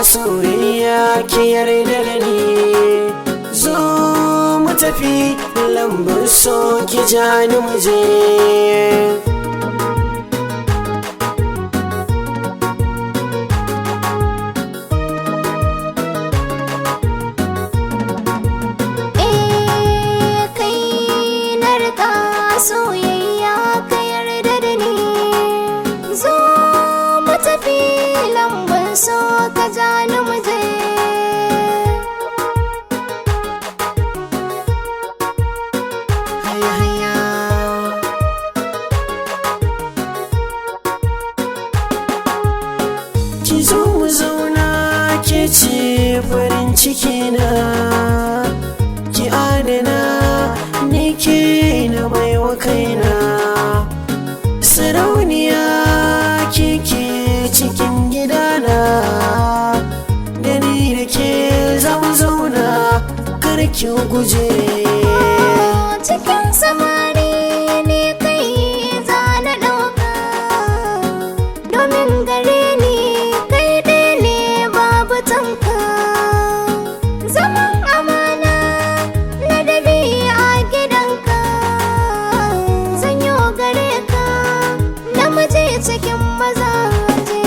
soyayya ki yarda da ni, zo mu tafi lambun so ki ja ni mu je. Soyayya ka yarda da ni, zo mu tafi lambun so ka ja ni mu je. Haya haya ki zo mu zauna, ke ce farin ciki na, ki adana ni ke na baiwa kaina. Sarauniya kike cikin gidana, da ni da ke zamu zauna kar ki guje. Cikin samari ne kai za na ɗauka, domin gare ni kai ɗaya ne babu tamka. Zaman amana ladabi a gidanka, zanyo gare ka namiji cikin mazaje.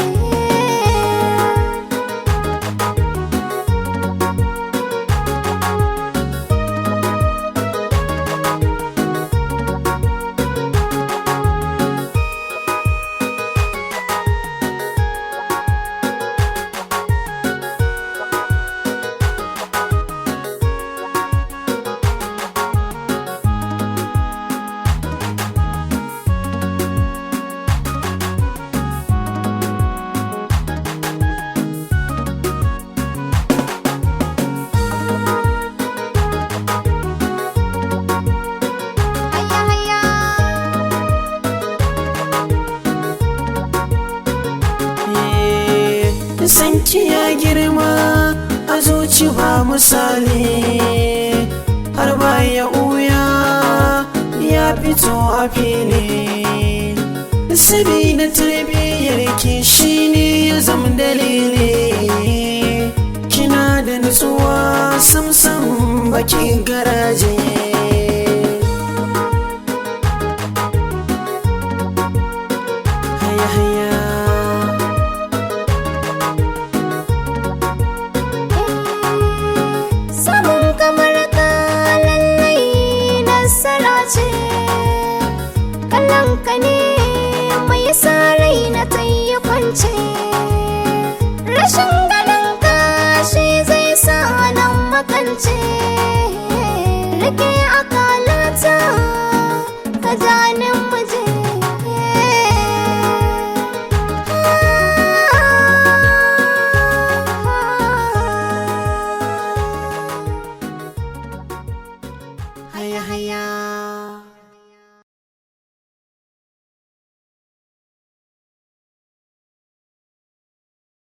Sanki ya girma a zuci ba misali, har baya uya ya fito a fili. Sabida tarbiyyar ki shine ya zama dalili, kina da nutsuwa samsam baki garaje. Haya haya kallonka ne mai sa rai na ta yi kwance, rashin ganinka shi zai sa nan makance. Rike aka